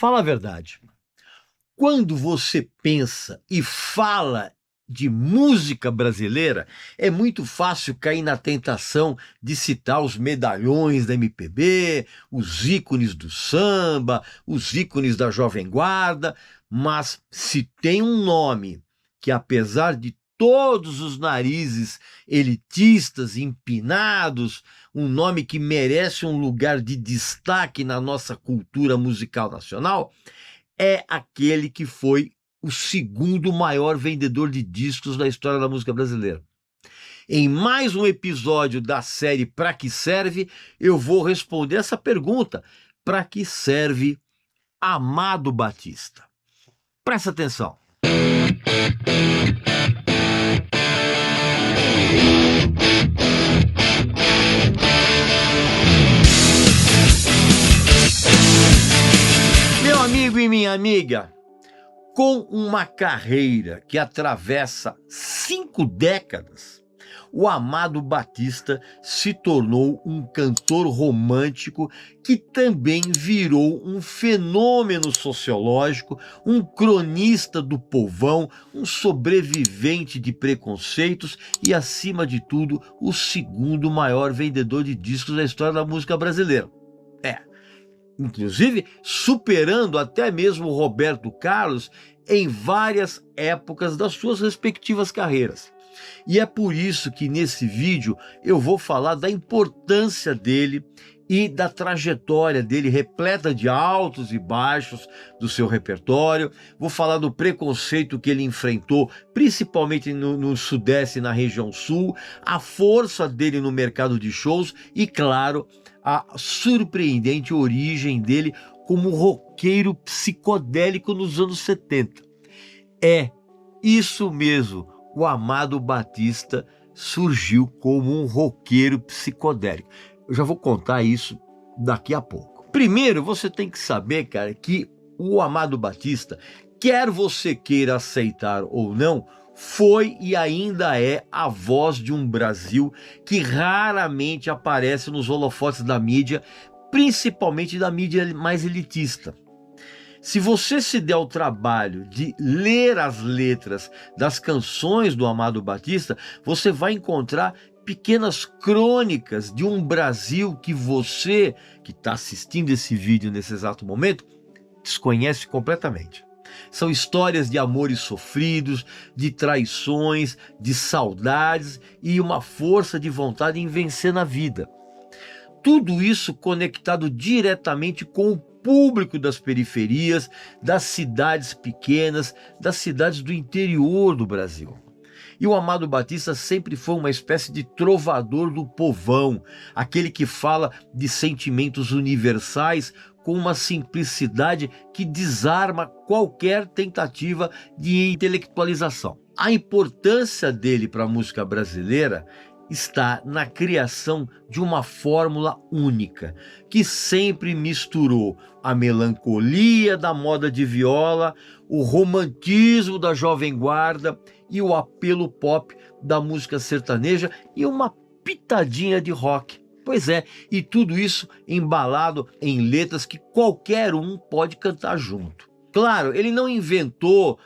Fala a verdade. Quando você pensa e fala de música brasileira, é muito fácil cair na tentação de citar os medalhões da MPB, os ícones do samba, os ícones da Jovem Guarda, mas se tem um nome que, apesar de todos os narizes elitistas, empinados, um nome que merece um lugar de destaque na nossa cultura musical nacional, é aquele que foi o segundo maior vendedor de discos da história da música brasileira. Em mais um episódio da série Pra Que Serve, eu vou responder essa pergunta: pra que serve Amado Batista? Presta atenção. Meu amigo e minha amiga, com uma carreira que atravessa 5 décadas, o Amado Batista se tornou um cantor romântico que também virou um fenômeno sociológico, um cronista do povão, um sobrevivente de preconceitos e, acima de tudo, o segundo maior vendedor de discos da história da música brasileira. Inclusive superando até mesmo o Roberto Carlos em várias épocas das suas respectivas carreiras. E é por isso que nesse vídeo eu vou falar da importância dele e da trajetória dele repleta de altos e baixos do seu repertório. Vou falar do preconceito que ele enfrentou, principalmente no Sudeste e na região Sul, a força dele no mercado de shows e, claro, a surpreendente origem dele como roqueiro psicodélico nos anos 70. É isso mesmo, o Amado Batista surgiu como um roqueiro psicodélico. Eu já vou contar isso daqui a pouco. Primeiro, você tem que saber, cara, que o Amado Batista, quer você queira aceitar ou não, foi e ainda é a voz de um Brasil que raramente aparece nos holofotes da mídia, principalmente da mídia mais elitista. Se você se der o trabalho de ler as letras das canções do Amado Batista, você vai encontrar pequenas crônicas de um Brasil que você, que está assistindo esse vídeo nesse exato momento, desconhece completamente. São histórias de amores sofridos, de traições, de saudades e uma força de vontade em vencer na vida. Tudo isso conectado diretamente com o público das periferias, das cidades pequenas, das cidades do interior do Brasil. E o Amado Batista sempre foi uma espécie de trovador do povão, aquele que fala de sentimentos universais com uma simplicidade que desarma qualquer tentativa de intelectualização. A importância dele para a música brasileira está na criação de uma fórmula única, que sempre misturou a melancolia da moda de viola, o romantismo da Jovem Guarda e o apelo pop da música sertaneja e uma pitadinha de rock. Pois é, e tudo isso embalado em letras que qualquer um pode cantar junto. Claro, ele não inventou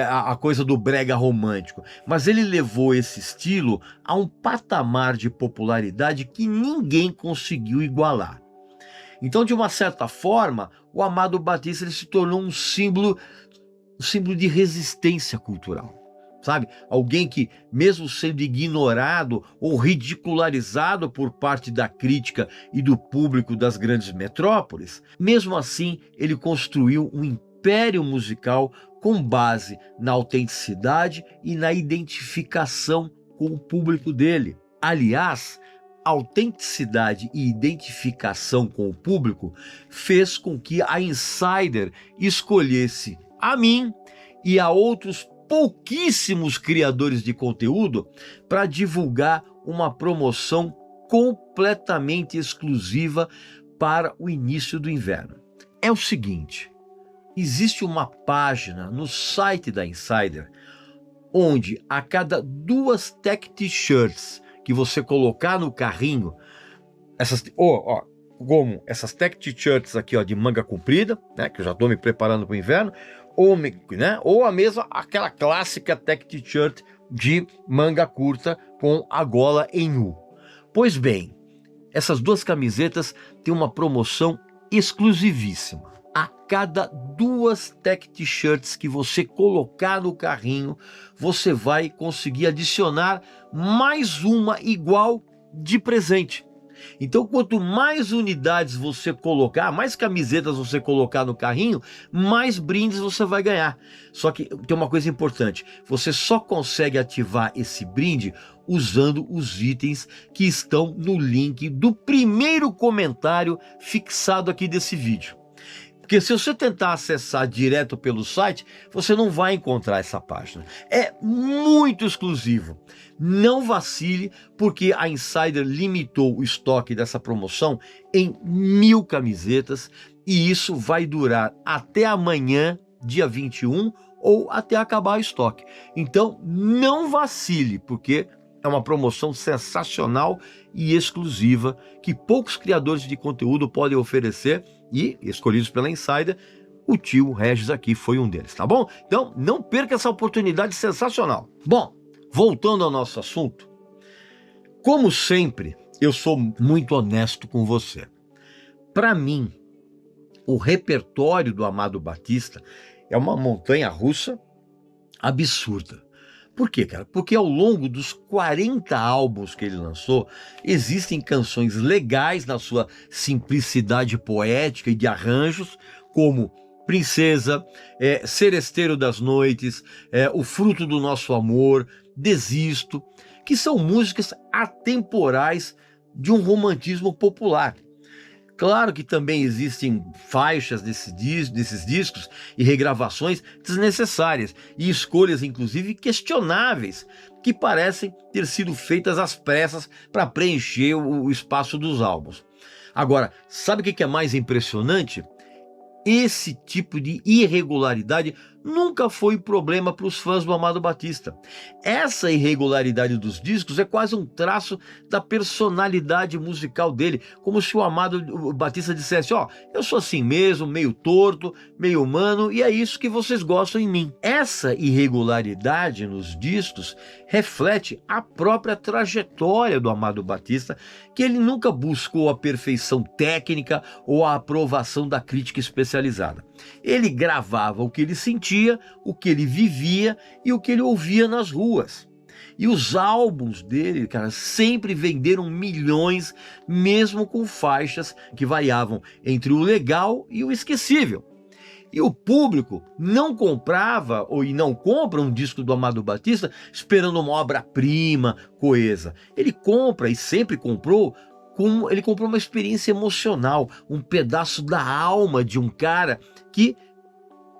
a coisa do brega romântico, mas ele levou esse estilo a um patamar de popularidade que ninguém conseguiu igualar. Então, de uma certa forma, o Amado Batista ele se tornou um símbolo de resistência cultural. Sabe? Alguém que, mesmo sendo ignorado ou ridicularizado por parte da crítica e do público das grandes metrópoles, mesmo assim ele construiu um império musical com base na autenticidade e na identificação com o público dele. Aliás, autenticidade e identificação com o público fez com que a Insider escolhesse a mim e a outros pouquíssimos criadores de conteúdo para divulgar uma promoção completamente exclusiva para o início do inverno. É o seguinte, existe uma página no site da Insider onde a cada 2 tech t-shirts que você colocar no carrinho, essas, como essas tech t-shirts aqui, ó, de manga comprida, né, que eu já estou me preparando para o inverno, ou a mesma, aquela clássica tech t-shirt de manga curta com a gola em U. Pois bem, essas duas camisetas têm uma promoção exclusivíssima. A cada 2 tech t-shirts que você colocar no carrinho, você vai conseguir adicionar mais uma igual de presente. Então, quanto mais unidades você colocar, mais camisetas você colocar no carrinho, mais brindes você vai ganhar. Só que tem uma coisa importante, você só consegue ativar esse brinde usando os itens que estão no link do primeiro comentário fixado aqui desse vídeo. Porque se você tentar acessar direto pelo site, você não vai encontrar essa página. É muito exclusivo. Não vacile, porque a Insider limitou o estoque dessa promoção em 1000 camisetas e isso vai durar até amanhã, dia 21, ou até acabar o estoque. Então não vacile, porque é uma promoção sensacional e exclusiva que poucos criadores de conteúdo podem oferecer e, escolhidos pela Insider, o tio Regis aqui foi um deles, tá bom? Então não perca essa oportunidade sensacional. Bom, voltando ao nosso assunto, como sempre, eu sou muito honesto com você. Para mim, o repertório do Amado Batista é uma montanha-russa absurda. Por quê, cara? Porque ao longo dos 40 álbuns que ele lançou, existem canções legais na sua simplicidade poética e de arranjos, como Princesa, Seresteiro das Noites, O Fruto do Nosso Amor, Desisto, que são músicas atemporais de um romantismo popular. Claro que também existem faixas desses discos e regravações desnecessárias e escolhas inclusive questionáveis que parecem ter sido feitas às pressas para preencher o espaço dos álbuns. Agora, sabe o que é mais impressionante? Esse tipo de irregularidade nunca foi problema para os fãs do Amado Batista. Essa irregularidade dos discos é quase um traço da personalidade musical dele, como se o Amado Batista dissesse, ó, eu sou assim mesmo, meio torto, meio humano, e é isso que vocês gostam em mim. Essa irregularidade nos discos reflete a própria trajetória do Amado Batista, que ele nunca buscou a perfeição técnica ou a aprovação da crítica especializada. Ele gravava o que ele sentia, o que ele vivia e o que ele ouvia nas ruas. E os álbuns dele, cara, sempre venderam milhões, mesmo com faixas que variavam entre o legal e o esquecível. E o público não comprava e não compra um disco do Amado Batista esperando uma obra-prima, coesa. Ele compra e sempre comprou. Ele comprou uma experiência emocional, um pedaço da alma de um cara que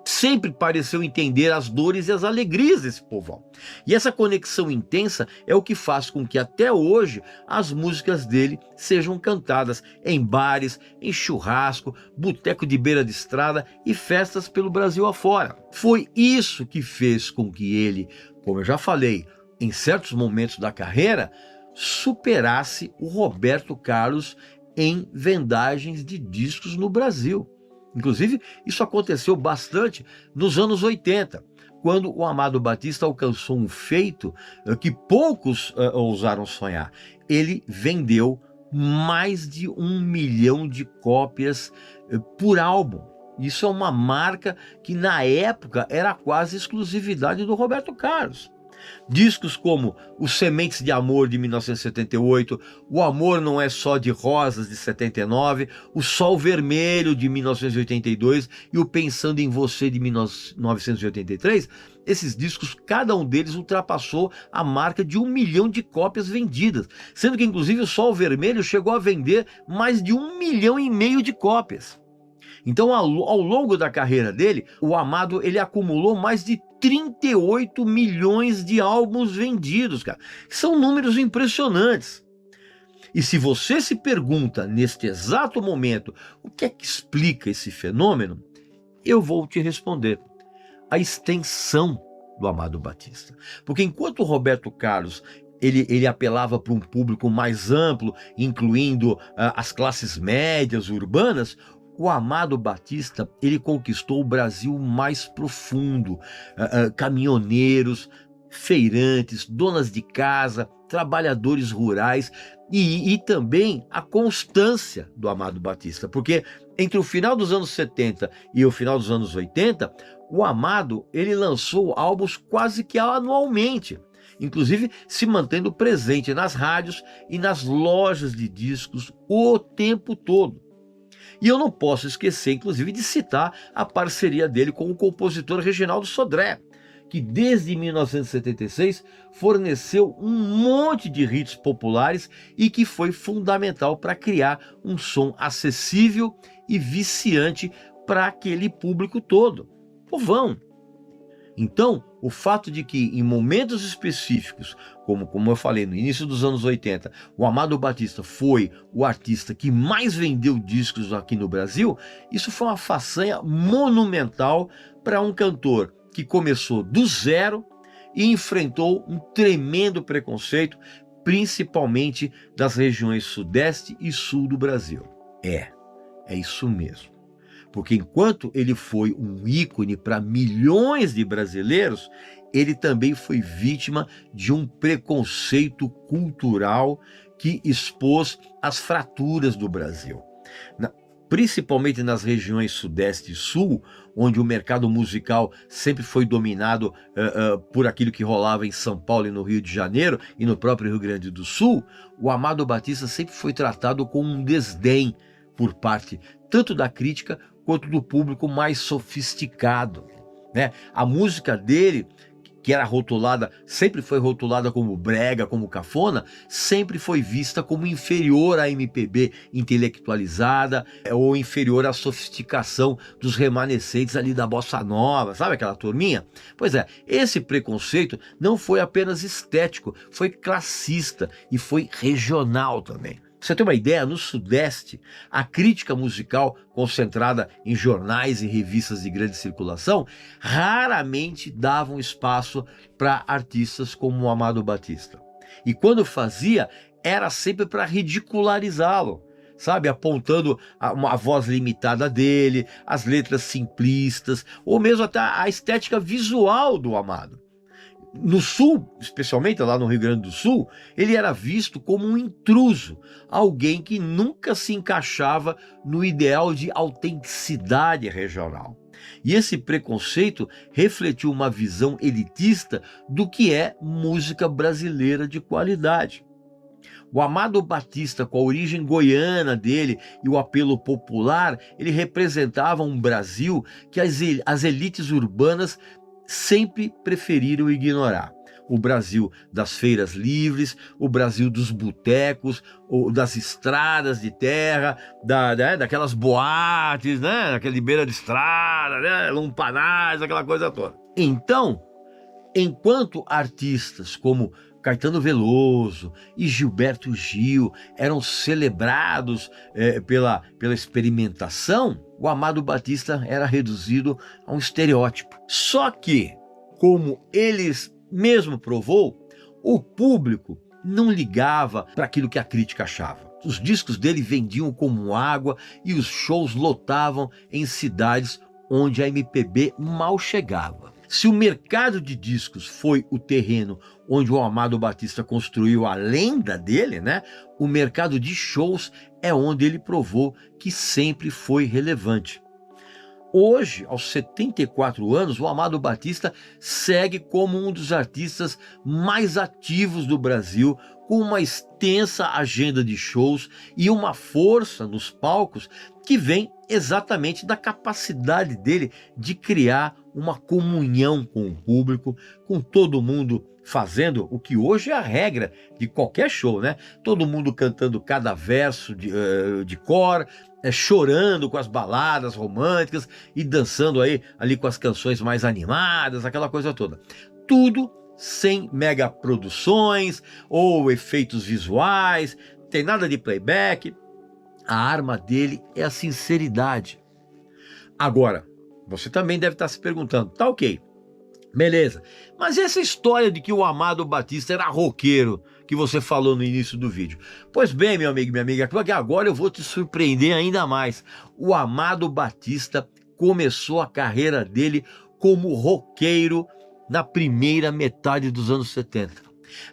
sempre pareceu entender as dores e as alegrias desse povão. E essa conexão intensa é o que faz com que até hoje as músicas dele sejam cantadas em bares, em churrasco, boteco de beira de estrada e festas pelo Brasil afora. Foi isso que fez com que ele, como eu já falei, em certos momentos da carreira, superasse o Roberto Carlos em vendagens de discos no Brasil. Inclusive, isso aconteceu bastante nos anos 80, quando o Amado Batista alcançou um feito que poucos ousaram sonhar. Ele vendeu mais de 1 milhão de cópias por álbum. Isso é uma marca que na época era quase exclusividade do Roberto Carlos. Discos como Os Sementes de Amor, de 1978, O Amor Não É Só de Rosas, de 79, O Sol Vermelho, de 1982 e o Pensando em Você, de 1983, esses discos, cada um deles ultrapassou a marca de 1 milhão de cópias vendidas, sendo que inclusive o Sol Vermelho chegou a vender mais de 1,5 milhão de cópias. Então, ao longo da carreira dele, o Amado ele acumulou mais de 38 milhões de álbuns vendidos, cara. São números impressionantes. E se você se pergunta neste exato momento o que é que explica esse fenômeno, eu vou te responder. A extensão do Amado Batista. Porque enquanto o Roberto Carlos ele apelava para um público mais amplo, incluindo as classes médias urbanas. O Amado Batista, ele conquistou o Brasil mais profundo, caminhoneiros, feirantes, donas de casa, trabalhadores rurais e também a constância do Amado Batista, porque entre o final dos anos 70 e o final dos anos 80, o Amado, ele lançou álbuns quase que anualmente, inclusive se mantendo presente nas rádios e nas lojas de discos o tempo todo. E eu não posso esquecer, inclusive, de citar a parceria dele com o compositor Reginaldo Sodré, que desde 1976 forneceu um monte de hits populares e que foi fundamental para criar um som acessível e viciante para aquele público todo. Povão! Então, o fato de que em momentos específicos, como eu falei, no início dos anos 80, o Amado Batista foi o artista que mais vendeu discos aqui no Brasil, isso foi uma façanha monumental para um cantor que começou do zero e enfrentou um tremendo preconceito, principalmente das regiões sudeste e sul do Brasil. É isso mesmo. Porque enquanto ele foi um ícone para milhões de brasileiros, ele também foi vítima de um preconceito cultural que expôs as fraturas do Brasil. Principalmente nas regiões sudeste e sul, onde o mercado musical sempre foi dominado por aquilo que rolava em São Paulo e no Rio de Janeiro e no próprio Rio Grande do Sul, o Amado Batista sempre foi tratado com um desdém por parte tanto da crítica quanto do público mais sofisticado, né? A música dele, que era rotulada, sempre foi rotulada como brega, como cafona, sempre foi vista como inferior à MPB intelectualizada ou inferior à sofisticação dos remanescentes ali da bossa nova, sabe aquela turminha? Pois é, esse preconceito não foi apenas estético, foi classista e foi regional também. Pra você ter uma ideia, no Sudeste, a crítica musical concentrada em jornais e revistas de grande circulação raramente davam espaço para artistas como o Amado Batista. E quando fazia, era sempre para ridicularizá-lo, sabe? Apontando a voz limitada dele, as letras simplistas, ou mesmo até a estética visual do Amado. No Sul, especialmente lá no Rio Grande do Sul, ele era visto como um intruso, alguém que nunca se encaixava no ideal de autenticidade regional. E esse preconceito refletiu uma visão elitista do que é música brasileira de qualidade. O Amado Batista, com a origem goiana dele e o apelo popular, ele representava um Brasil que as elites urbanas sempre preferiram ignorar. O Brasil das feiras livres, o Brasil dos botecos, das estradas de terra, daquelas boates, né? Daquela beira de estrada, né? Lumpanais, aquela coisa toda. Então, enquanto artistas como Caetano Veloso e Gilberto Gil eram celebrados pela experimentação, o Amado Batista era reduzido a um estereótipo. Só que, como eles mesmo provou, o público não ligava para aquilo que a crítica achava. Os discos dele vendiam como água e os shows lotavam em cidades onde a MPB mal chegava. Se o mercado de discos foi o terreno onde o Amado Batista construiu a lenda dele, né? O mercado de shows é onde ele provou que sempre foi relevante. Hoje, aos 74 anos, o Amado Batista segue como um dos artistas mais ativos do Brasil, com uma extensa agenda de shows e uma força nos palcos que vem exatamente da capacidade dele de criar uma comunhão com o público, com todo mundo fazendo o que hoje é a regra de qualquer show, né? Todo mundo cantando cada verso de cor, chorando com as baladas românticas e dançando ali com as canções mais animadas, aquela coisa toda. Tudo sem megaproduções ou efeitos visuais, não tem nada de playback. A arma dele é a sinceridade. Agora, você também deve estar se perguntando, tá ok, Beleza. Mas essa história de que o Amado Batista era roqueiro, que você falou no início do vídeo. Pois bem, meu amigo e minha amiga, porque agora eu vou te surpreender ainda mais. O Amado Batista começou a carreira dele como roqueiro na primeira metade dos anos 70.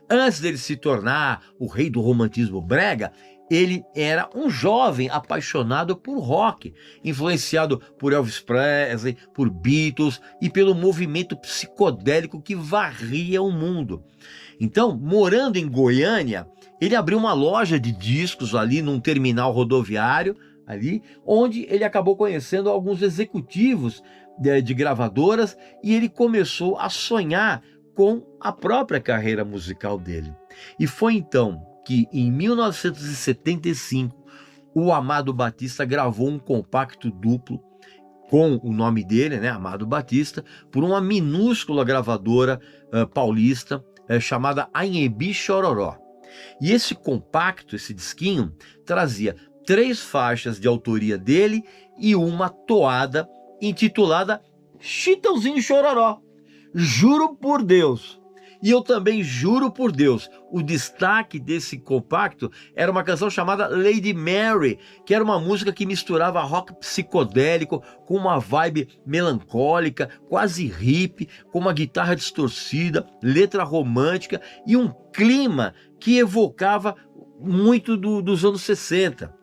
Antes dele se tornar o rei do romantismo brega, ele era um jovem apaixonado por rock, influenciado por Elvis Presley, por Beatles e pelo movimento psicodélico que varria o mundo. Então, morando em Goiânia, ele abriu uma loja de discos ali num terminal rodoviário, ali, onde ele acabou conhecendo alguns executivos de gravadoras e ele começou a sonhar com a própria carreira musical dele. E foi então que em 1975 o Amado Batista gravou um compacto duplo com o nome dele, né, Amado Batista, por uma minúscula gravadora paulista chamada Anhembi Chororó. E esse compacto, esse disquinho, trazia 3 faixas de autoria dele e uma toada intitulada Chitãozinho Chororó. Juro por Deus. E eu também juro por Deus, o destaque desse compacto era uma canção chamada Lady Mary, que era uma música que misturava rock psicodélico com uma vibe melancólica, quase hippie, com uma guitarra distorcida, letra romântica e um clima que evocava muito dos anos 60.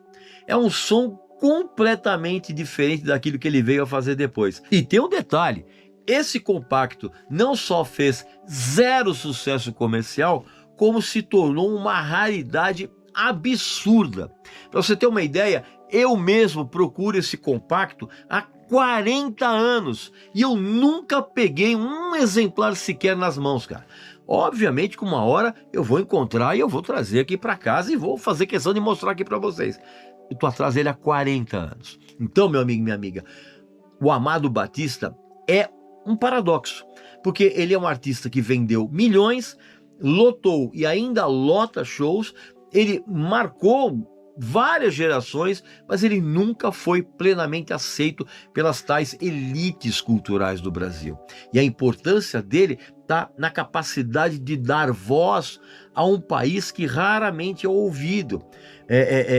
É um som completamente diferente daquilo que ele veio a fazer depois. E tem um detalhe, esse compacto não só fez 0 sucesso comercial, como se tornou uma raridade absurda. Para você ter uma ideia, eu mesmo procuro esse compacto há 40 anos e eu nunca peguei um exemplar sequer nas mãos, cara. Obviamente que uma hora eu vou encontrar e eu vou trazer aqui para casa e vou fazer questão de mostrar aqui para vocês. Eu tô atrás dele há 40 anos. Então, meu amigo e minha amiga, o Amado Batista é um paradoxo, porque ele é um artista que vendeu milhões, lotou e ainda lota shows, ele marcou várias gerações, mas ele nunca foi plenamente aceito pelas tais elites culturais do Brasil. E a importância dele está na capacidade de dar voz a um país que raramente é ouvido.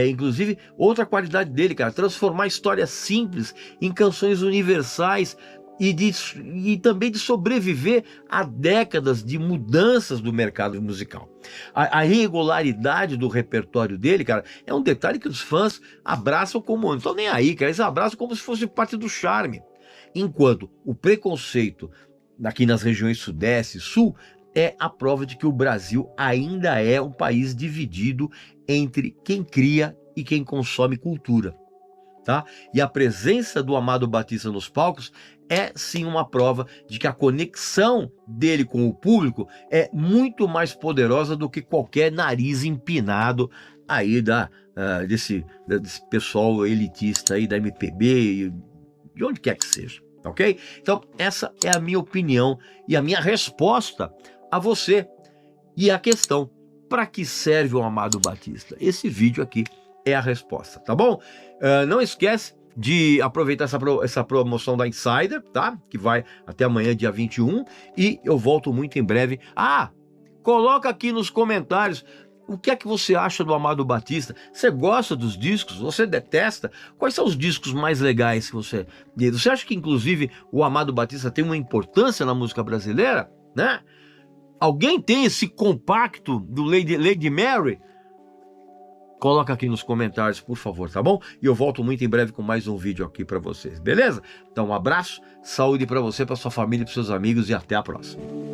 Inclusive, outra qualidade dele, cara, transformar histórias simples em canções universais, e também de sobreviver a décadas de mudanças do mercado musical. A regularidade do repertório dele, cara, é um detalhe que os fãs abraçam como não estão nem aí, cara, eles abraçam como se fosse parte do charme. Enquanto o preconceito aqui nas regiões Sudeste e Sul é a prova de que o Brasil ainda é um país dividido entre quem cria e quem consome cultura. Tá? E a presença do Amado Batista nos palcos é sim uma prova de que a conexão dele com o público é muito mais poderosa do que qualquer nariz empinado aí desse pessoal elitista aí da MPB, de onde quer que seja, ok? Então essa é a minha opinião e a minha resposta a você. E a questão, para que serve o Amado Batista? Esse vídeo aqui é a resposta, tá bom? Não esquece de aproveitar essa promoção da Insider, tá? Que vai até amanhã, dia 21, e eu volto muito em breve. Coloca aqui nos comentários o que é que você acha do Amado Batista. Você gosta dos discos? Você detesta? Quais são os discos mais legais que você... Você acha que, inclusive, o Amado Batista tem uma importância na música brasileira, né? Alguém tem esse compacto do Lady Mary? Coloca aqui nos comentários, por favor, tá bom? E eu volto muito em breve com mais um vídeo aqui para vocês, beleza? Então um abraço, saúde para você, para sua família, para seus amigos e até a próxima.